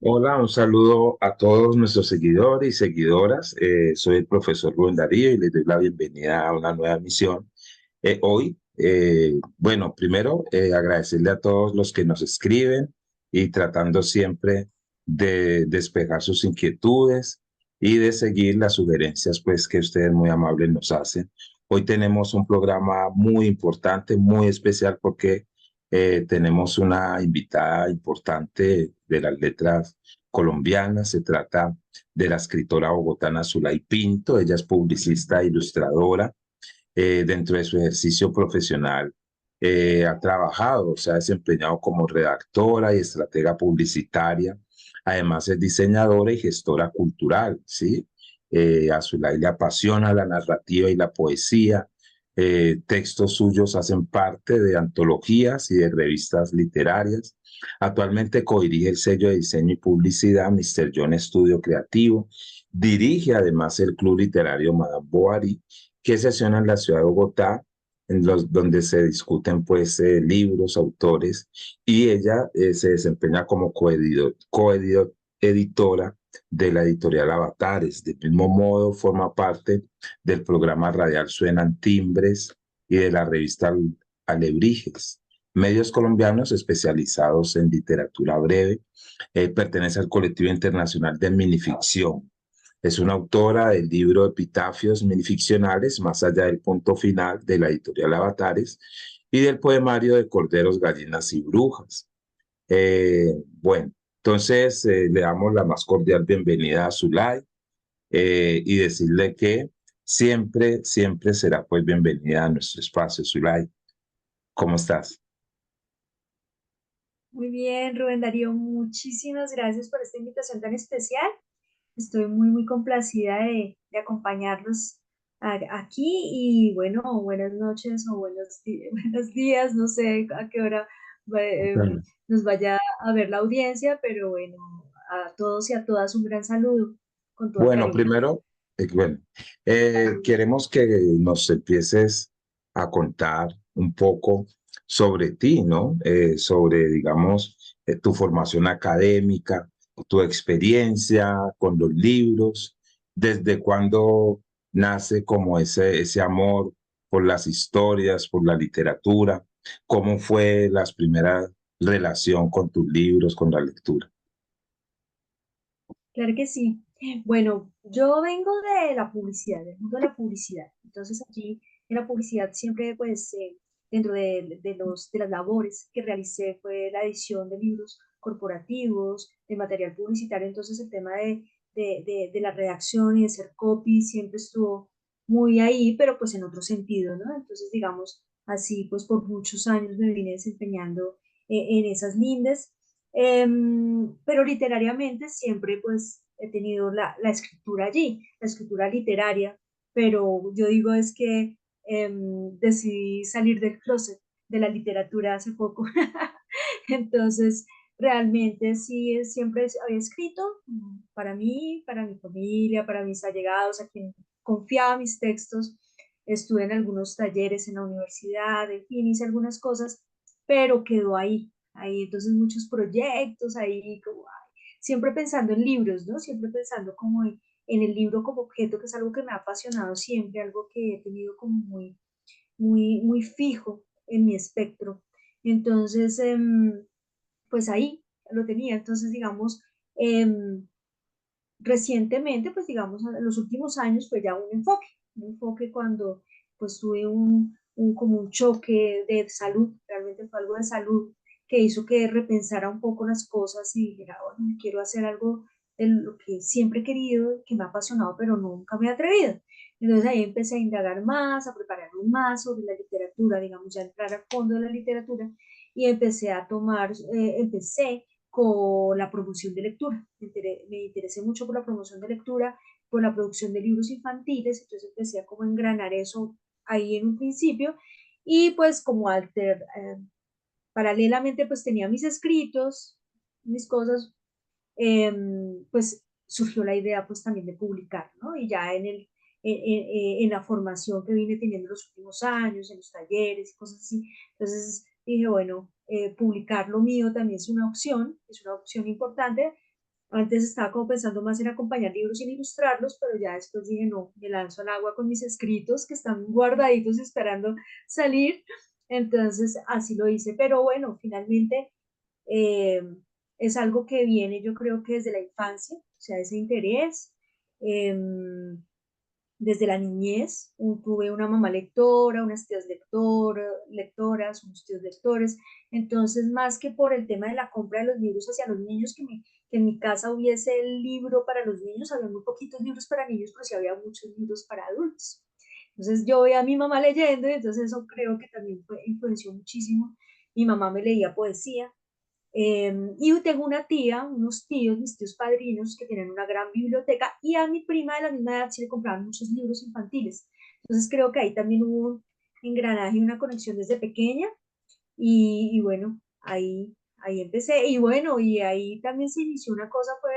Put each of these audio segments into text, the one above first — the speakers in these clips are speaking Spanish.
Hola, un saludo a todos nuestros seguidores y seguidoras. Soy el profesor Rubén Darío y les doy la bienvenida a una nueva misión. Bueno, primero agradecerle a todos los que nos escriben y tratando siempre de despejar sus inquietudes y de seguir las sugerencias pues que ustedes muy amables nos hacen. Hoy tenemos un programa muy importante, muy especial porque tenemos una invitada importante de las letras colombianas. Se trata de la escritora bogotana Zulay Pinto. Ella es publicista e ilustradora. Dentro de su ejercicio profesional ha trabajado, se ha desempeñado como redactora y estratega publicitaria. Además es diseñadora y gestora cultural, ¿sí? A Zulay le apasiona la narrativa y la poesía. Textos suyos hacen parte de antologías y de revistas literarias. Actualmente codirige el sello de diseño y publicidad Mr. John Estudio Creativo. Dirige además el Club Literario Madame Bovary, que sesiona en la ciudad de Bogotá, donde se discuten pues libros, autores, y ella se desempeña como editora de la editorial Avatares. Del mismo modo, forma parte del programa radial Suenan Timbres y de la revista Alebrijes, medios colombianos especializados en literatura breve. Pertenece al colectivo internacional de minificción. Es una autora del libro Epitafios minificcionales, más allá del punto final, de la editorial Avatares, y del poemario de Corderos, Gallinas y Brujas. Bueno, entonces le damos la más cordial bienvenida a Zulay, y decirle que siempre, siempre será pues bienvenida a nuestro espacio. Zulay, ¿cómo estás? Muy bien, Rubén Darío, muchísimas gracias por esta invitación tan especial. Estoy muy complacida de acompañarlos aquí y bueno, buenas noches o buenos días, no sé a qué hora nos vaya a ver la audiencia, pero bueno, a todos y a todas un gran saludo con todo el Bueno, cariño. primero, bueno, queremos que nos empieces a contar un poco sobre ti, ¿no? Sobre, digamos, tu formación académica, tu experiencia con los libros, desde cuándo nace como ese amor por las historias, por la literatura, cómo fue la primera relación con tus libros, con la lectura. Claro que sí. Bueno, yo vengo de la publicidad, del mundo de la publicidad. Entonces aquí en la publicidad siempre, pues, dentro de las labores que realicé fue la edición de libros corporativos, de material publicitario. Entonces el tema de la redacción y de ser copy siempre estuvo muy ahí, pero pues en otro sentido, ¿no? Entonces, digamos, así pues por muchos años me vine desempeñando en esas lindes. Pero literariamente siempre pues he tenido la escritura allí, la escritura literaria, pero yo digo es que decidí salir del closet de la literatura hace poco. Entonces, realmente sí, siempre había escrito para mí, para mi familia, para mis allegados, a quien confiaba mis textos. Estuve en algunos talleres en la universidad, en fin, hice algunas cosas, pero quedó ahí. Entonces, muchos proyectos ahí, como, ay, siempre pensando en libros, ¿no? Siempre pensando como en el libro como objeto, que es algo que me ha apasionado siempre, algo que he tenido como muy fijo en mi espectro. Entonces, pues ahí lo tenía. Entonces, digamos, recientemente, pues digamos, en los últimos años fue ya un enfoque cuando pues tuve como un choque de salud, realmente fue algo de salud que hizo que repensara un poco las cosas y dijera, bueno, quiero hacer algo de lo que siempre he querido, que me ha apasionado, pero nunca me he atrevido. Entonces ahí empecé a indagar más, a prepararme más sobre la literatura, digamos, ya entrar a fondo de la literatura y empecé a tomar, empecé con la promoción de lectura. Me interesé mucho por la promoción de lectura, por la producción de libros infantiles, entonces empecé a como engranar eso ahí en un principio y pues como paralelamente pues tenía mis escritos, mis cosas, pues surgió la idea pues también de publicar, ¿no? Y ya en la formación que vine teniendo los últimos años, en los talleres y cosas así, entonces dije, bueno, publicar lo mío también es una opción importante, Antes estaba como pensando más en acompañar libros y en ilustrarlos, pero ya después dije, no, me lanzo al agua con mis escritos que están guardaditos esperando salir. Entonces, así lo hice. Pero bueno, finalmente eh, es algo que viene, yo creo que desde la infancia, o sea, ese interés. em, Desde la niñez. Tuve una mamá lectora, unas tías lectoras, unos tíos lectores. Entonces, más que por el tema de la compra de los libros hacia los niños, que en mi casa hubiese el libro para los niños, había muy poquitos libros para niños, pero sí había muchos libros para adultos. Entonces, yo veía a mi mamá leyendo y entonces eso creo que también influenció muchísimo. Mi mamá me leía poesía, y tengo una tía, unos tíos, mis tíos padrinos, que tienen una gran biblioteca y a mi prima de la misma edad sí le compraban muchos libros infantiles. Entonces creo que ahí también hubo un engranaje y una conexión desde pequeña y bueno, ahí empecé. Y bueno, y ahí también se inició una cosa, fue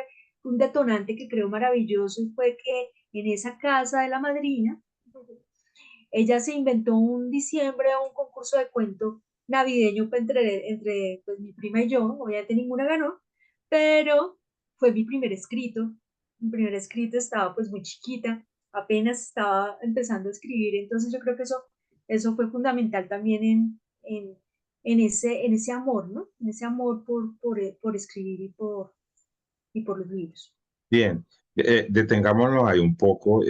un detonante que creo maravilloso y fue que en esa casa de la madrina, ella se inventó un diciembre un concurso de cuento navideño pues, entre pues, mi prima y yo. Obviamente ninguna ganó, pero fue mi primer escrito. Mi primer escrito estaba pues muy chiquita, apenas estaba empezando a escribir, entonces yo creo que eso fue fundamental también en ese amor, ¿no? En ese amor por escribir y por los libros. Bien, detengámonos ahí un poco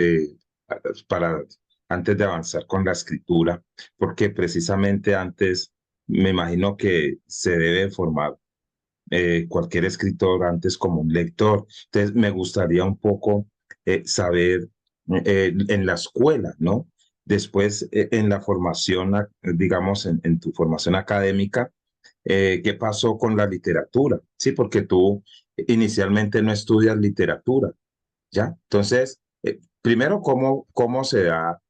para antes de avanzar con la escritura, porque precisamente antes me imagino que se debe formar cualquier escritor antes como un lector. Entonces, me gustaría un poco saber en la escuela, ¿no? Después, en la formación, digamos, en tu formación académica, ¿qué pasó con la literatura? Sí, porque tú inicialmente no estudias literatura, ¿ya? Entonces, primero, ¿cómo se da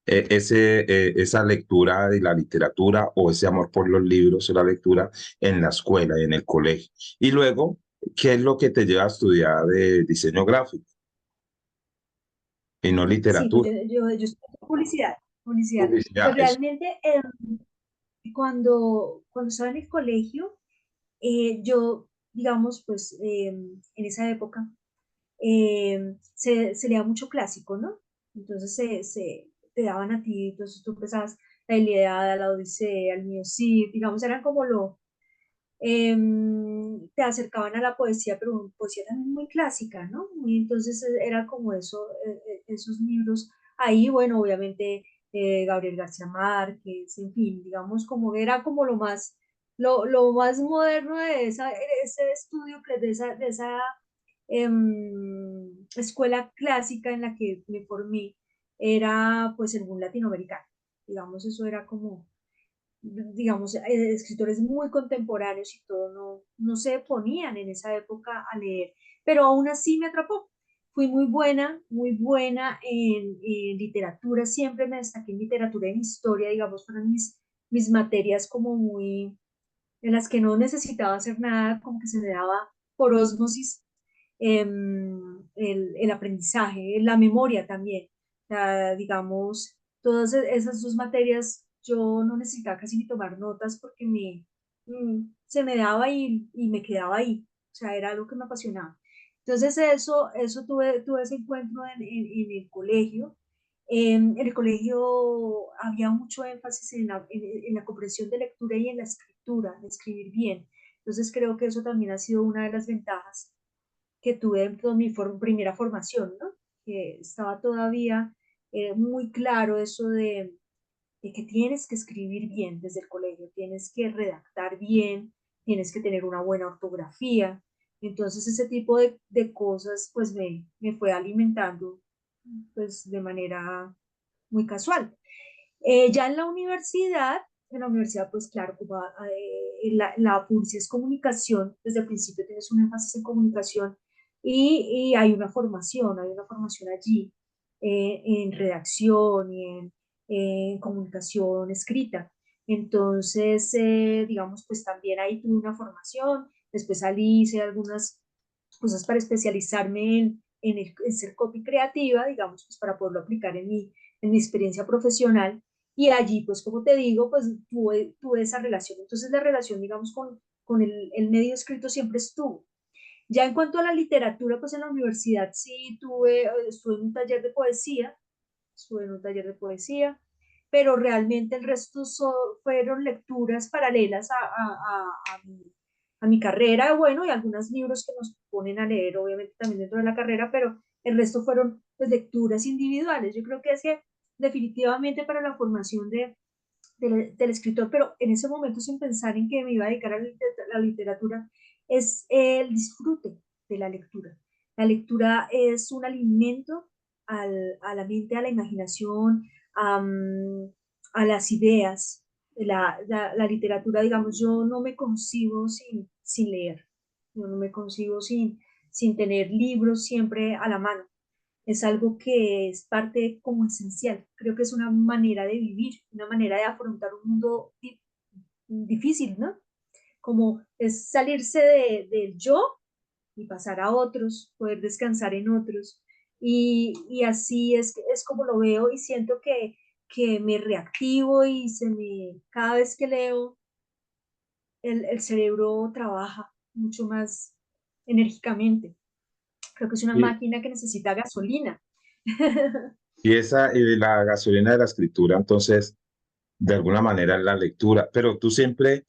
esa lectura de la literatura o ese amor por los libros o la lectura en la escuela y en el colegio? Y luego, ¿qué es lo que te lleva a estudiar diseño gráfico y no Sí, pues literatura? yo estudio publicidad, publicidad. Publicidad, Pues eso. realmente cuando estaba en el colegio, yo, digamos, pues en esa época se leía mucho clásico, ¿no? Entonces te daban a ti, entonces tú empezabas la Ilíada, la Odisea, el Mío Cid, digamos, eran como te acercaban a la poesía, pero poesía también muy clásica, ¿no? Y entonces era como eso, esos libros. Ahí, bueno, obviamente Gabriel García Márquez, en fin, digamos, como era como lo más moderno de ese estudio, pues, de esa escuela clásica en la que me formé, era pues el boom latinoamericano. Digamos, eso era como digamos, escritores muy contemporáneos y todo, no se ponían en esa época a leer, pero aún así me atrapó. Fui muy buena en literatura, siempre me destaqué en literatura y en historia, digamos, fueron mis materias como muy, en las que no necesitaba hacer nada, como que se me daba por ósmosis el aprendizaje, la memoria también. O sea, digamos, todas esas dos materias yo no necesitaba casi ni tomar notas porque se me daba y me quedaba ahí. O sea, era algo que me apasionaba. Entonces eso tuve ese encuentro en el colegio. En el colegio había mucho énfasis en la comprensión de lectura y en la escritura, de escribir bien. Entonces creo que eso también ha sido una de las ventajas que tuve en toda mi primera formación, ¿no? Que estaba todavía muy claro eso de que tienes que escribir bien desde el colegio, tienes que redactar bien, tienes que tener una buena ortografía. Entonces ese tipo de cosas pues me fue alimentando pues de manera muy casual. Ya en la universidad, pues claro, como la publicidad es comunicación, desde el principio tienes un énfasis en comunicación y hay una formación allí en redacción y en comunicación escrita. Entonces, digamos, pues también ahí tuve una formación, después salí, hice algunas cosas para especializarme en ser copy creativa, digamos, pues para poderlo aplicar en mi experiencia profesional. Y allí, pues como te digo, pues tuve esa relación. Entonces la relación, digamos, con el medio escrito siempre estuvo. Ya en cuanto a la literatura, pues en la universidad sí estuve en un taller de poesía, estuve en un taller de poesía, pero realmente el resto fueron lecturas paralelas a mi carrera, bueno, y algunos libros que nos ponen a leer, obviamente también dentro de la carrera, pero el resto fueron pues lecturas individuales. Yo creo que es que definitivamente para la formación del escritor, pero en ese momento sin pensar en que me iba a dedicar a la literatura, es el disfrute de la lectura. La lectura es un alimento a la mente, a la imaginación, a las ideas. La literatura, digamos, yo no me concibo sin leer, yo no me concibo sin tener libros siempre a la mano. Es algo que es parte como esencial. Creo que es una manera de vivir, una manera de afrontar un mundo difícil, ¿no? Como es salirse del yo y pasar a otros, poder descansar en otros. Y así es como lo veo y siento que me reactivo y cada vez que leo, el cerebro trabaja mucho más enérgicamente. Creo que es una Y, máquina que necesita gasolina. y esa, y la gasolina de la escritura, entonces, de alguna manera es la lectura, pero tú siempre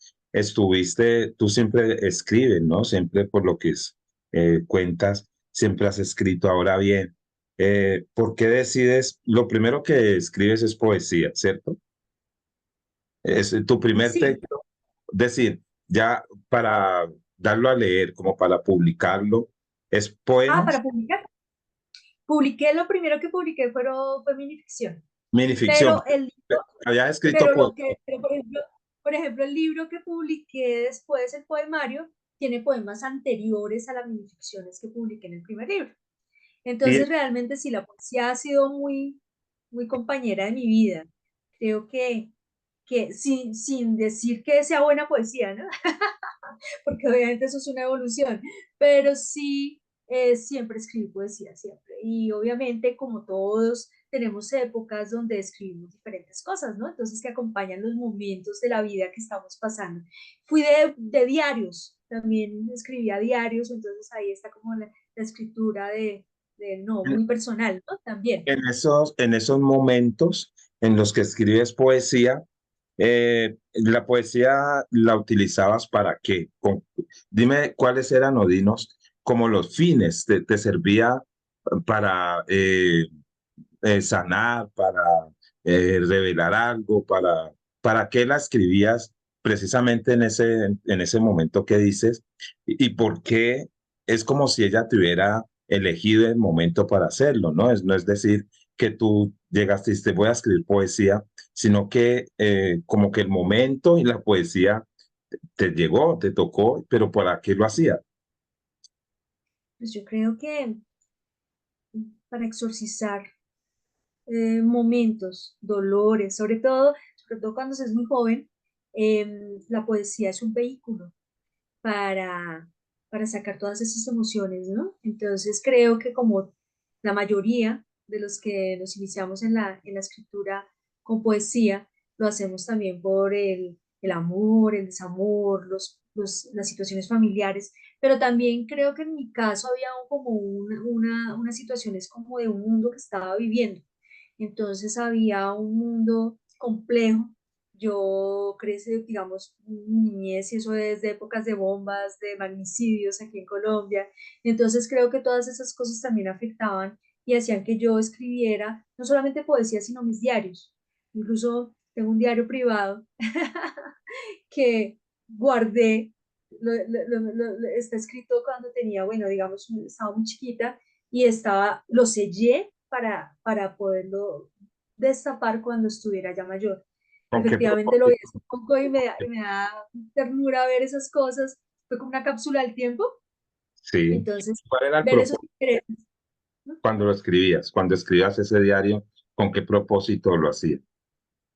escribes, ¿no? Siempre por lo que cuentas, siempre has escrito. Ahora bien, ¿por qué decides? Lo primero que escribes es poesía, ¿cierto? Es tu primer Sí. texto, decir, ya para darlo a leer, como para publicarlo, ¿es Para poemas? publicar. Lo primero que publiqué fue minificción, Minificción. pero el libro, Había escrito pero poemas. por ejemplo, el libro que publiqué después, el poemario, tiene poemas anteriores a las minificciones que publiqué en el primer libro. Y Entonces, realmente sí, la poesía ha sido muy compañera de mi vida. Creo que sin decir que sea buena poesía, ¿no? Porque obviamente eso es una evolución, pero sí, siempre escribí poesía, siempre. Y obviamente, como todos, tenemos épocas donde escribimos diferentes cosas, ¿no? Entonces, que acompañan los momentos de la vida que estamos pasando. Fui de diarios, también escribía diarios, entonces ahí está como la escritura no, muy personal, ¿no? También. en esos momentos en los que escribes poesía, la poesía la utilizabas para qué? Dime cuáles eran o dinos como los fines. ¿Te servía para sanar, para revelar algo, para qué la escribías precisamente en ese momento que dices y por qué es como si ella te hubiera elegido el momento para hacerlo, ¿no? No es decir que tú llegaste y te voy a escribir poesía, sino que como que el momento y la poesía te llegó, te tocó, pero ¿para qué lo hacía? Pues yo creo que para exorcizar momentos, dolores, sobre todo cuando se es muy joven, la poesía es un vehículo para, para sacar todas esas emociones, ¿no? Entonces creo que como la mayoría de los que nos iniciamos en la escritura con poesía, lo hacemos también por el amor, el desamor, las situaciones familiares, pero también creo que en mi caso había como unas situaciones como de un mundo que estaba viviendo. Entonces había un mundo complejo. Yo crecí, digamos, mi niñez y eso desde épocas de bombas, de magnicidios aquí en Colombia. Entonces creo que todas esas cosas también afectaban y hacían que yo escribiera no solamente poesía, sino mis diarios. Incluso tengo un diario privado que guardé, está escrito cuando tenía, bueno, digamos, estaba muy chiquita y lo sellé para poderlo destapar cuando estuviera ya mayor. ¿Con qué Efectivamente lo vi propósito? hace poco y me da ternura ver esas cosas. Fue como una cápsula del tiempo. Sí. Entonces, ¿Cuál era el ver esos propósito secretos, ¿no? cuando lo escribías? Cuando escribías ese diario, ¿con qué propósito lo hacías?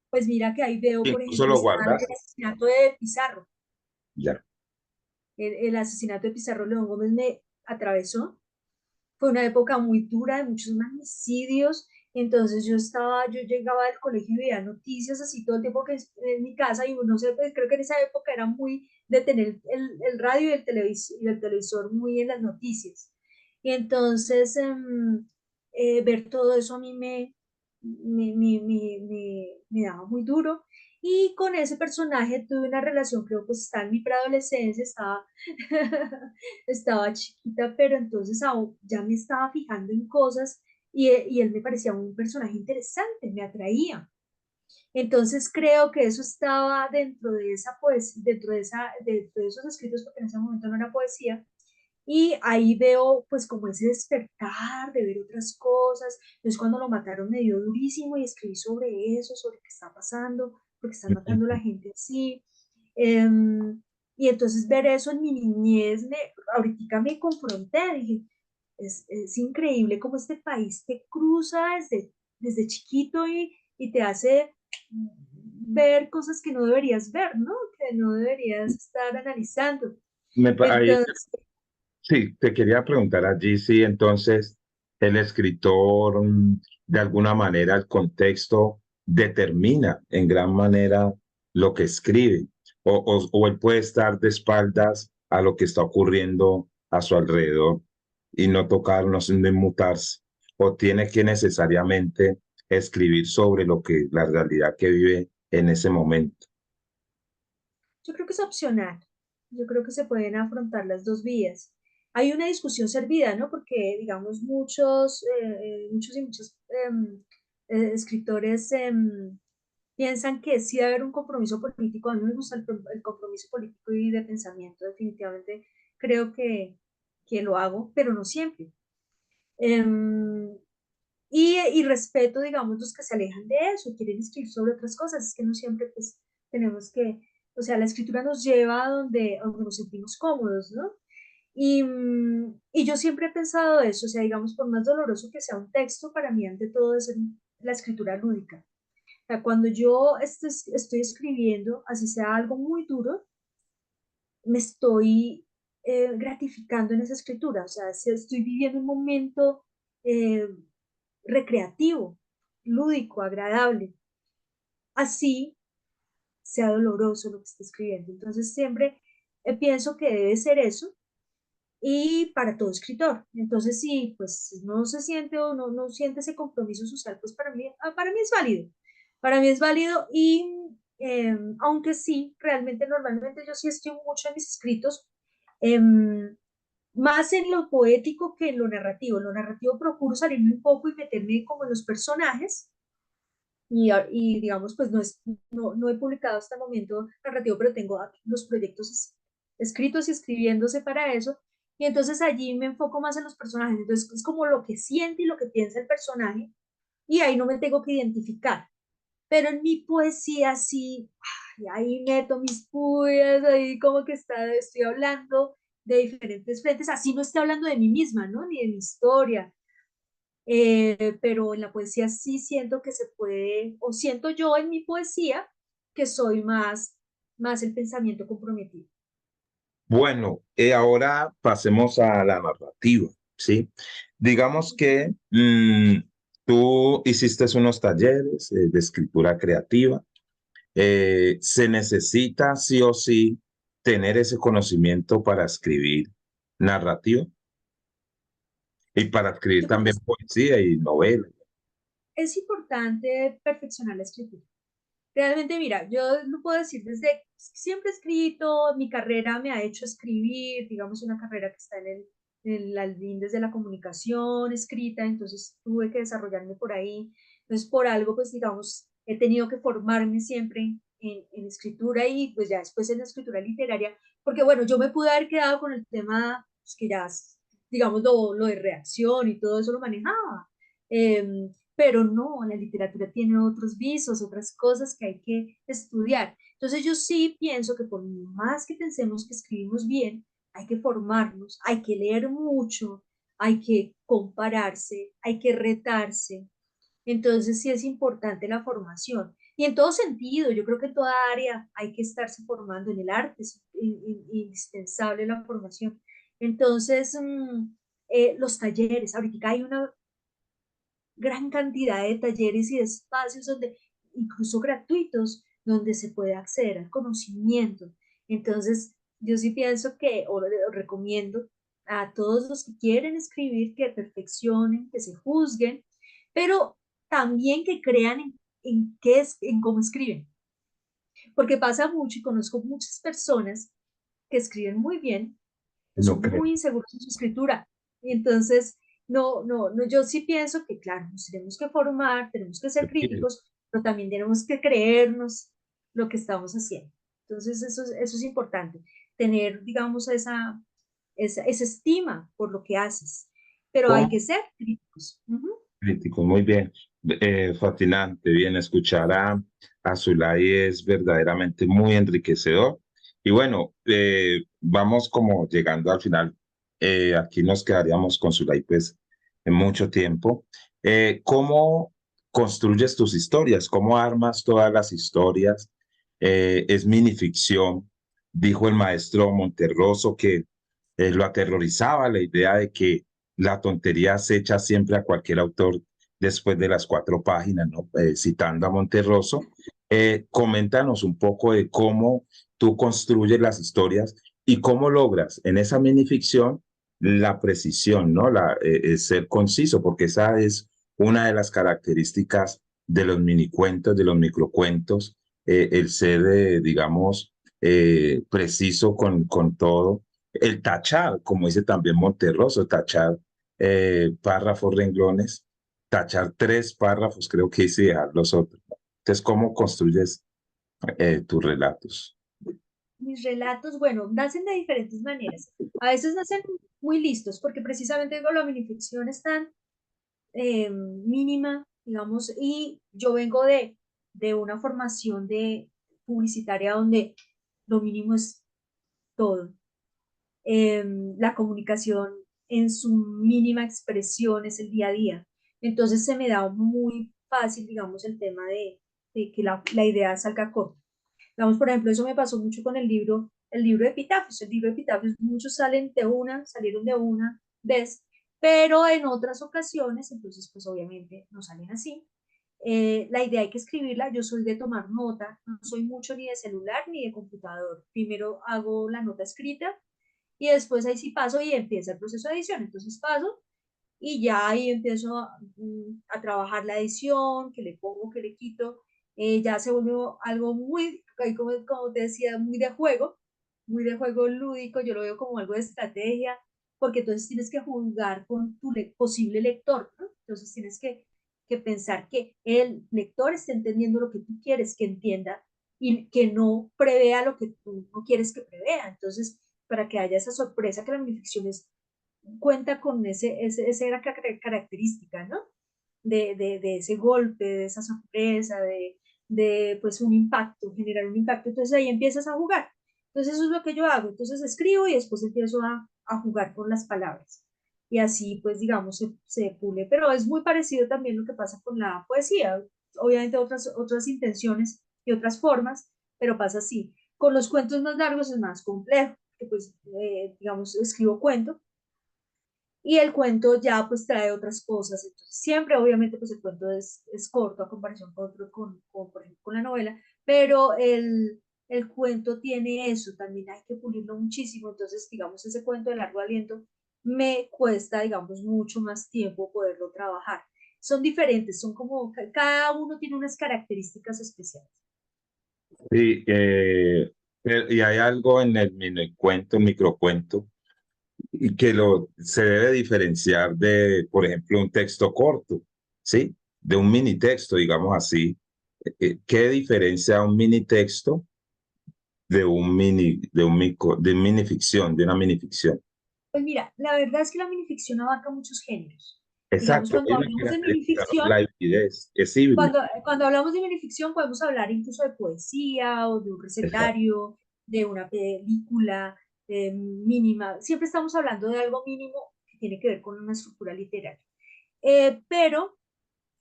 Pues mira que ahí veo, por Incluso ejemplo, lo el guardas. asesinato de Pizarro. Ya. El asesinato de Pizarro León Gómez me atravesó. Fue una época muy dura de muchos magnicidios. Entonces yo llegaba del colegio y veía noticias así todo el tiempo que en mi casa y no sé, pues creo que en esa época era muy de tener el radio y el televisor muy en las noticias. Y entonces ver todo eso a mí me daba muy duro. Y con ese personaje tuve una relación, creo que está en mi preadolescencia, estaba, estaba chiquita, pero entonces ya me estaba fijando en cosas y él me parecía un personaje interesante, me atraía. Entonces creo que eso estaba dentro de esa poesía, dentro de esos escritos, porque en ese momento no era poesía, y ahí veo pues como ese despertar de ver otras cosas. Entonces cuando lo mataron me dio durísimo y escribí sobre eso, sobre qué está pasando, porque están matando a la gente así. Em, y entonces ver eso en mi niñez, ahorita me confronté, dije, es increíble cómo este país te cruza desde chiquito y te hace ver cosas que no deberías ver, ¿no? Que no deberías estar analizando. Ahí, Entonces, sí, te quería preguntar allí si entonces el escritor, de alguna manera, el contexto determina en gran manera lo que escribe, o él puede estar de espaldas a lo que está ocurriendo a su alrededor y no tocarnos, no inmutarse, o tiene que necesariamente escribir sobre lo que la realidad que vive en ese momento. yo creo que es opcional. Yo creo que se pueden afrontar las dos vías. Hay una discusión servida, ¿no? Porque, digamos, muchos y muchos escritores piensan que sí debe haber un compromiso político. A mí me gusta el compromiso político y de pensamiento, definitivamente creo que lo hago, pero no siempre. Em, y respeto, digamos, los que se alejan de eso, quieren escribir sobre otras cosas. Es que no siempre, pues, tenemos que, o sea, la escritura nos lleva a donde nos sentimos cómodos, ¿no? Y yo siempre he pensado eso, o sea, digamos, por más doloroso que sea un texto, para mí, ante todo, es la escritura lúdica. O sea, cuando yo estoy escribiendo, así sea algo muy duro, me estoy gratificando en esa escritura, o sea, si estoy viviendo un momento eh, recreativo, lúdico, agradable, así sea doloroso lo que esté escribiendo. Entonces siempre pienso que debe ser eso y para todo escritor. Entonces si pues no se siente o no siente ese compromiso social, pues para mí es válido. Para mí es válido y aunque sí, realmente normalmente yo sí escribo mucho en mis escritos, eh, más en lo poético que en lo narrativo. En lo narrativo procuro salirme un poco y meterme como en los personajes y digamos, pues no he publicado hasta el momento narrativo, pero tengo aquí los proyectos escritos y escribiéndose para eso. Y entonces allí me enfoco más en los personajes. Entonces es como lo que siente y lo que piensa el personaje y ahí no me tengo que identificar. Pero en mi poesía sí, ay, ahí meto mis puyas, ahí como que estoy hablando de diferentes frentes, así no estoy hablando de mí misma, ¿no? Ni de mi historia, pero en la poesía sí siento que se puede, o siento yo en mi poesía que soy más el pensamiento comprometido. Bueno, ahora pasemos a la narrativa, ¿sí? Digamos que tú hiciste unos talleres de escritura creativa. Se necesita sí o sí tener ese conocimiento para escribir narrativa y para escribir Yo creo que también poesía y novela. es importante perfeccionar la escritura. Realmente, mira, yo lo puedo decir desde siempre he escrito, mi carrera me ha hecho escribir, digamos, una carrera que está en las lindes de la comunicación escrita, entonces tuve que desarrollarme por ahí. Entonces, por algo, pues, digamos, he tenido que formarme siempre en escritura y pues ya después en la escritura literaria, porque bueno, yo me pude haber quedado con el tema, pues, que ya, digamos, lo de reacción y todo eso lo manejaba. Pero no, la literatura tiene otros visos, otras cosas que hay que estudiar. Entonces yo sí pienso que por más que pensemos que escribimos bien, hay que formarnos, hay que leer mucho, hay que compararse, hay que retarse. Entonces sí es importante la formación. Y en todo sentido, yo creo que en toda área hay que estarse formando. En el arte es indispensable la formación. Entonces, los talleres, ahorita hay una gran cantidad de talleres y de espacios donde, incluso gratuitos, donde se puede acceder al conocimiento. Entonces, Yo sí pienso que, o recomiendo a todos los que quieren escribir que perfeccionen, que se juzguen, pero también que crean en qué es, en cómo escriben. Porque pasa mucho y conozco muchas personas que escriben muy bien, pero No son creo. muy inseguros en su escritura. Y entonces, no, yo sí pienso que, claro, nos tenemos que formar, tenemos que ser críticos, pero también tenemos que creernos lo que estamos haciendo. Entonces, eso es importante, tener, digamos, esa estima por lo que haces, pero hay que ser críticos. Ujú. Crítico, muy bien. Fascinante, bien, escuchar a Zulay es verdaderamente muy enriquecedor. Y bueno, vamos como llegando al final. Aquí nos quedaríamos con Zulay pues en mucho tiempo. ¿Cómo construyes tus historias? ¿Cómo armas todas las historias? Es minificción, dijo el maestro Monterroso que lo aterrorizaba la idea de que la tontería se echa siempre a cualquier autor después de las 4 páginas, ¿no? Citando a Monterroso. Coméntanos un poco de cómo tú construyes las historias y cómo logras en esa minificción la precisión, ¿no? Ser conciso, porque esa es una de las características de los minicuentos, de los microcuentos, el ser, digamos, preciso con todo, el tachar, como dice también Monterroso, tachar párrafos, renglones, tachar 3 párrafos, creo que hice, y dejar los otros. Entonces, ¿cómo construyes tus relatos? Mis relatos, bueno, nacen de diferentes maneras. A veces nacen muy listos, porque precisamente con la minificción es tan mínima, digamos, y yo vengo de una formación de publicitaria donde lo mínimo es todo. La comunicación en su mínima expresión es el día a día. Entonces se me da muy fácil, digamos, el tema de que la idea salga corta. Digamos, por ejemplo, eso me pasó mucho con el libro de epitafios. El libro de epitafios, muchos salieron de una vez, pero en otras ocasiones, entonces, pues obviamente no salen así. La idea hay que escribirla, yo soy de tomar nota, no soy mucho ni de celular ni de computador. Primero hago la nota escrita y después ahí sí paso y empieza el proceso de edición. Entonces paso y ya ahí empiezo a trabajar la edición, que le pongo, que le quito. Ya se volvió algo muy, ahí como te decía, muy de juego lúdico, yo lo veo como algo de estrategia, porque entonces tienes que jugar con tu posible lector, ¿no? Entonces tienes que pensar que el lector esté entendiendo lo que tú quieres que entienda y que no prevea lo que tú no quieres que prevea. Entonces, para que haya esa sorpresa, que la minificción cuenta con esa característica, ¿no? De ese golpe, de esa sorpresa, de pues un impacto, generar un impacto. Entonces ahí empiezas a jugar. Entonces eso es lo que yo hago. Entonces escribo y después empiezo a jugar con las palabras. Y así, pues, digamos, se pule. Pero es muy parecido también lo que pasa con la poesía. Obviamente otras intenciones y otras formas, pero pasa así. Con los cuentos más largos es más complejo, que pues, digamos, escribo cuento y el cuento ya pues trae otras cosas. Entonces, siempre, obviamente, pues el cuento es corto a comparación con otro, por ejemplo, con la novela, pero el cuento tiene eso, también hay que pulirlo muchísimo. Entonces, digamos, ese cuento de largo aliento me cuesta, digamos, mucho más tiempo poderlo trabajar. Son diferentes, son como, cada uno tiene unas características especiales. Sí, y hay algo en el minicuento, el microcuento, y que se debe diferenciar de, por ejemplo, un texto corto, ¿sí? De un mini texto, digamos así. ¿Qué diferencia un mini texto de minificción, de una minificción? Pues mira, la verdad es que la minificción abarca muchos géneros. Digamos, Exacto, cuando hay una hablamos de característica, ¿no? minificción, La hibridez, es híbrido. cuando hablamos de minificción podemos hablar incluso de poesía o de un Exacto. recetario, de una película mínima. Siempre estamos hablando de algo mínimo que tiene que ver con una estructura literaria. Pero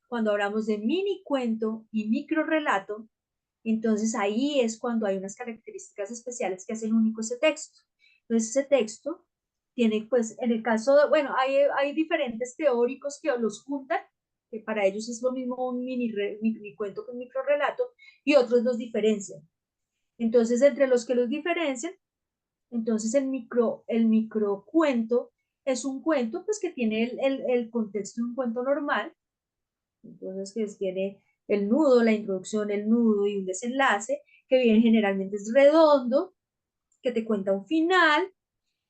cuando hablamos de mini cuento y micro relato, entonces ahí es cuando hay unas características especiales que hacen único ese texto. Entonces ese texto tiene, pues, en el caso de, bueno, hay diferentes teóricos que los juntan, que para ellos es lo mismo un mini cuento que un micro relato, y otros los diferencian. Entonces, entre los que los diferencian, Entonces el microcuento es un cuento pues que tiene el contexto de un cuento normal, entonces tiene el nudo, la introducción, el nudo y un desenlace, que bien generalmente es redondo, que te cuenta un final.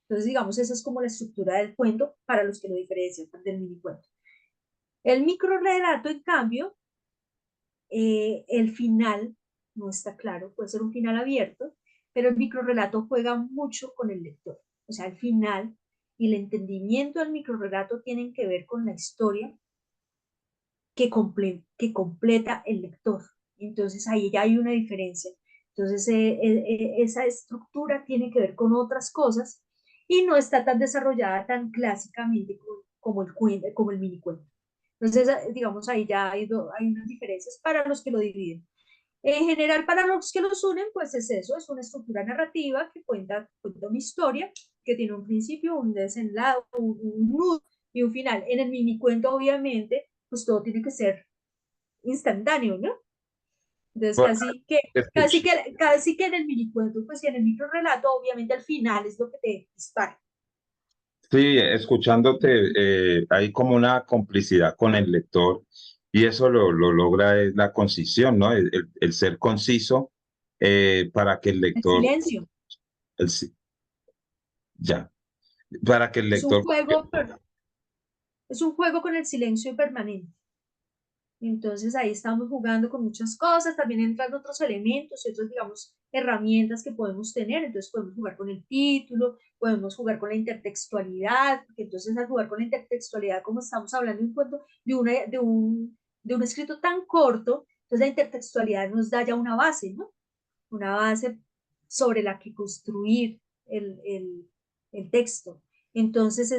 Entonces, digamos, esa es como la estructura del cuento para los que lo diferencian del mini cuento. El microrelato, en cambio, el final no está claro, puede ser un final abierto, pero el microrelato juega mucho con el lector. O sea, el final y el entendimiento del microrelato tienen que ver con la historia que completa el lector. Entonces ahí ya hay una diferencia. Entonces esa estructura tiene que ver con otras cosas y no está tan desarrollada tan clásicamente como el mini cuento. Entonces, digamos, ahí ya hay unas diferencias para los que lo dividen. En general, para los que los unen, pues es eso, es una estructura narrativa que cuenta una historia que tiene un principio, un desenlace, un nudo y un final. En el mini cuento, obviamente, pues todo tiene que ser instantáneo, ¿no? Entonces, Bueno, escuch- casi que en el mini cuento, pues y en el micro relato, obviamente al final es lo que te dispara. sí, escuchándote, hay como una complicidad con el lector y eso lo logra es la concisión, ¿no? El ser conciso para que el El lector, silencio el si- ya, para que el es un lector, juego, es un juego con el silencio permanente. Entonces ahí estamos jugando con muchas cosas, también entran otros elementos y otras, digamos, herramientas que podemos tener. Entonces podemos jugar con el título, podemos jugar con la intertextualidad, porque entonces al jugar con la intertextualidad, como estamos hablando de un cuento, de un escrito tan corto, entonces la intertextualidad nos da ya una base, ¿no? Una base sobre la que construir el texto. Entonces,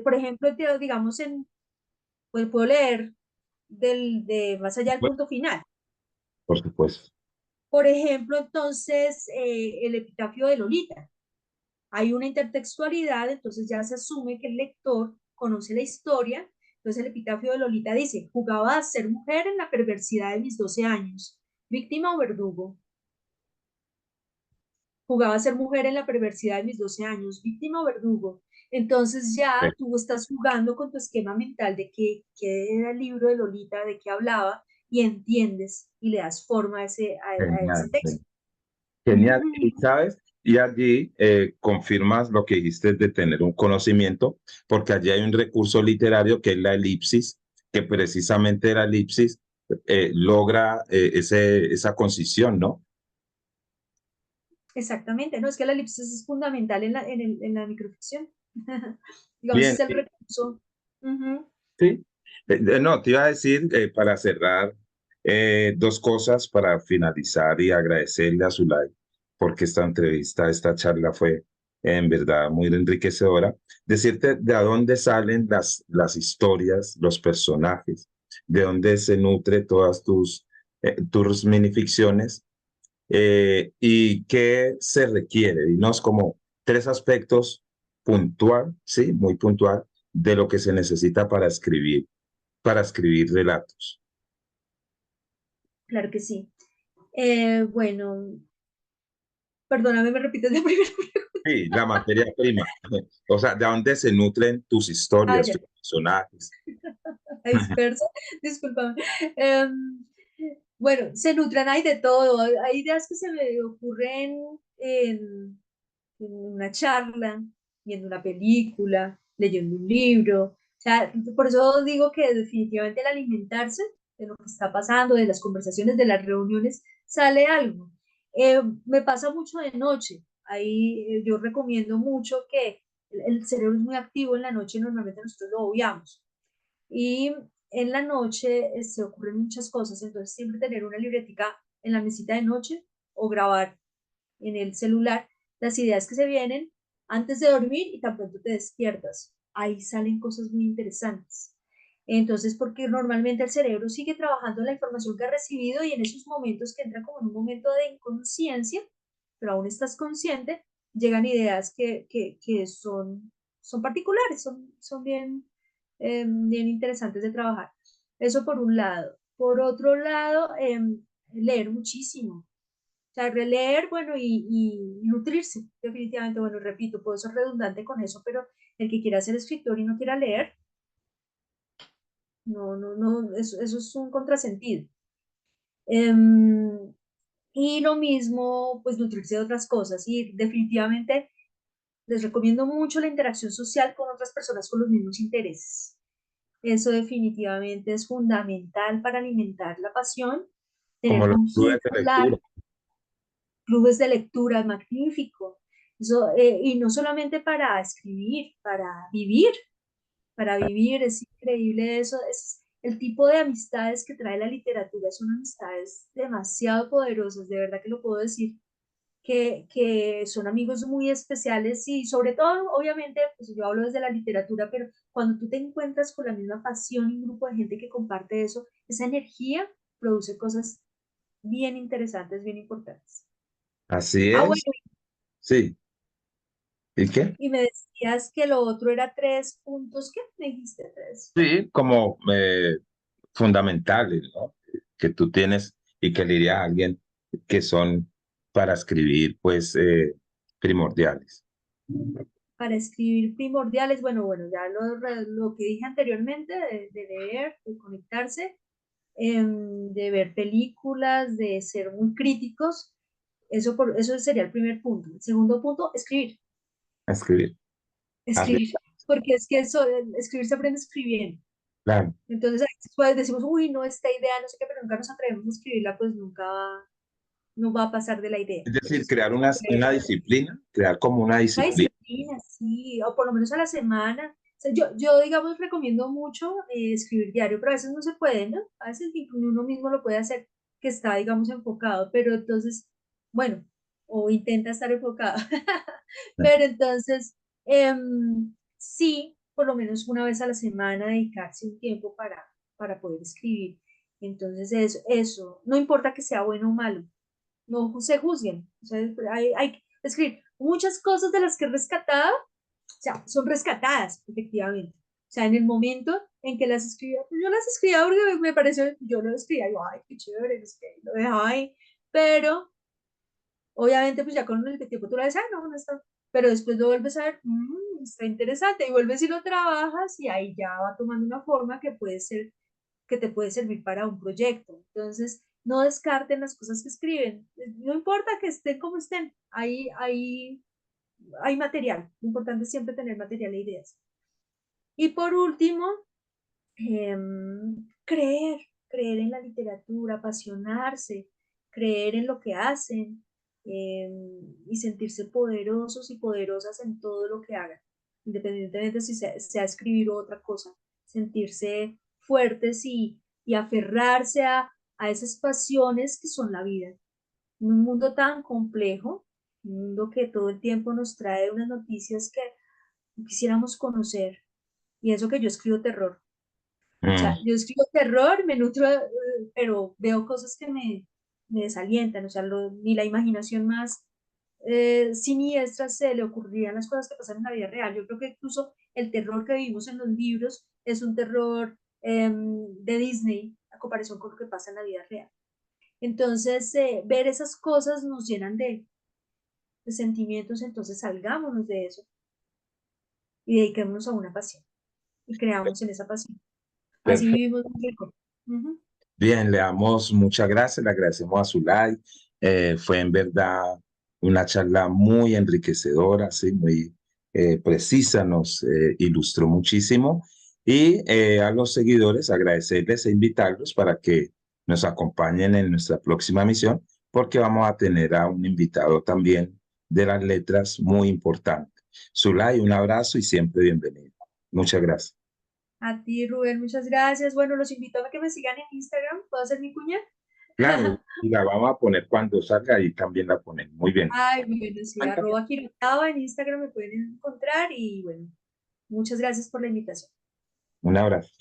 por ejemplo, digamos, pues puedo leer de más allá del punto final. por supuesto. Por ejemplo, entonces, el epitafio de Lolita. Hay una intertextualidad, entonces ya se asume que el lector conoce la historia. Entonces, el epitafio de Lolita dice: jugaba a ser mujer en la perversidad de mis 12 años, víctima o verdugo. Jugaba a ser mujer en la perversidad de mis 12 años, víctima o verdugo. Entonces ya tú estás jugando con tu esquema mental de qué era el libro de Lolita, de qué hablaba, y entiendes y le das forma a ese Genial, texto. genial. Y Ujú. sabes, y allí confirmas lo que dijiste de tener un conocimiento, porque allí hay un recurso literario que es la elipsis, que precisamente la elipsis logra esa concisión, ¿no? Exactamente, no, es que la elipsis es fundamental en la microficción. Digamos, Bien, es el recurso. Ujú. sí. No, te iba a decir para cerrar dos cosas para finalizar y agradecerle a Zulay porque esta entrevista, esta charla fue en verdad muy enriquecedora. Decirte de a dónde salen las historias, los personajes, de dónde se nutre todas tus minificciones y qué se requiere. Dinos como tres aspectos puntual, sí, muy puntual, de lo que se necesita para escribir relatos. Claro que sí. Bueno, perdóname, me repites la primera pregunta. Sí, la materia prima. O sea, de dónde se nutren tus Ah, historias, ya, tus personajes. dispersa, discúlpame. Em, bueno, se nutren, hay de todo. Hay ideas que se me ocurren en una charla, viendo una película, leyendo un libro. O sea, por eso digo que definitivamente el alimentarse de lo que está pasando, de las conversaciones, de las reuniones, sale algo. Me pasa mucho de noche. Ahí yo recomiendo mucho que el cerebro es muy activo en la noche, normalmente nosotros lo obviamos. Y en la noche se ocurren muchas cosas, entonces siempre tener una libretica en la mesita de noche o grabar en el celular las ideas que se vienen antes de dormir y tan pronto te despiertas. Ahí salen cosas muy interesantes. Entonces, porque normalmente el cerebro sigue trabajando la información que ha recibido y en esos momentos que entra como en un momento de inconsciencia, pero aún estás consciente, llegan ideas que son particulares, son bien interesantes de trabajar. Eso por un lado. Por otro lado, leer muchísimo, sea, releer, bueno, y nutrirse, definitivamente, bueno, repito, puedo ser redundante con eso, pero el que quiera ser escritor y no quiera leer, no, eso es un contrasentido. Em, y lo mismo, pues nutrirse de otras cosas. Y definitivamente les recomiendo mucho la interacción social con otras personas con los mismos intereses. Eso definitivamente es fundamental para alimentar la pasión, como tener los con quién clubes de lectura. hablar, clubes de lectura, magnífico. Eso, y no solamente para escribir, para vivir, es increíble eso, es el tipo de amistades que trae la literatura, son amistades demasiado poderosas, de verdad que lo puedo decir, que son amigos muy especiales y sobre todo, obviamente, pues yo hablo desde la literatura, pero cuando tú te encuentras con la misma pasión y un grupo de gente que comparte eso, esa energía produce cosas bien interesantes, bien importantes. Así Ah, bueno, es, sí. ¿Y qué? y me decías que lo otro era 3 puntos, ¿qué me dijiste? Tres. Sí, como fundamentales, ¿no? Que tú tienes y que le diría a alguien que son para escribir, pues, primordiales. Para escribir primordiales, bueno, ya lo que dije anteriormente, de leer, de conectarse, de ver películas, de ser muy críticos, eso sería el primer punto. El segundo punto, escribir, Escribir. escribir, Arriba, porque es que eso, escribir se aprende escribiendo. claro. Entonces, a veces pues, decimos, uy, no, esta idea, no sé qué, pero nunca nos atrevemos a escribirla, pues nunca no va a pasar de la idea. Es decir, Entonces, crear eh, una disciplina, crear como una la disciplina. disciplina, sí, o por lo menos a la semana. O sea, yo, digamos, recomiendo mucho escribir diario, pero a veces no se puede, ¿no? A veces uno mismo lo puede hacer, que está, digamos, enfocado, pero entonces, bueno, o intenta estar enfocado. Pero entonces, sí, por lo menos una vez a la semana dedicarse un tiempo para poder escribir. Entonces, eso, no importa que sea bueno o malo, no se juzguen. O sea, hay que escribir muchas cosas de las que he rescatado, o sea, son rescatadas, efectivamente. O sea, en el momento en que las escribía, pues yo las escribía porque me pareció, yo lo escribía, yo, ay, qué chévere, no sé qué, lo dejaba ahí, pero obviamente, pues ya con el tiempo tú lo ves, ah, no, no está, pero después lo vuelves a ver, está interesante, y vuelves y lo trabajas, y ahí ya va tomando una forma que puede ser que te puede servir para un proyecto. Entonces, no descarten las cosas que escriben. No importa que estén como estén, hay material. Lo importante es siempre tener material e ideas. Y por último, creer, creer en la literatura, apasionarse, creer en lo que hacen y sentirse poderosos y poderosas en todo lo que hagan, independientemente si sea escribir o otra cosa, sentirse fuertes y aferrarse a esas pasiones que son la vida. En un mundo tan complejo, un mundo que todo el tiempo nos trae unas noticias que quisiéramos conocer, y eso que yo escribo terror. O sea, Mm, yo escribo terror, me nutro, pero veo cosas que me desalientan, o sea, ni la imaginación más siniestra se le ocurrirían las cosas que pasan en la vida real. Yo creo que incluso el terror que vivimos en los libros es un terror de Disney a comparación con lo que pasa en la vida real. Entonces, ver esas cosas nos llenan de sentimientos, entonces salgámonos de eso y dediquémonos a una pasión y creamos en esa pasión. Así perfecto. vivimos muy rico. Ujú. Bien, le damos muchas gracias, le agradecemos a Zulay. Fue en verdad una charla muy enriquecedora, sí, muy precisa, nos ilustró muchísimo. Y a los seguidores agradecerles e invitarlos para que nos acompañen en nuestra próxima misión, porque vamos a tener a un invitado también de las letras muy importante. Zulay, un abrazo y siempre bienvenido. Muchas gracias. A ti, Rubén, muchas gracias. Bueno, los invito a que me sigan en Instagram. ¿Puedo hacer mi cuña? Claro, y la vamos a poner cuando salga y también la ponen. Muy bien. Ay, bueno, sí, @Quirotava en Instagram me pueden encontrar y bueno, muchas gracias por la invitación. Un abrazo.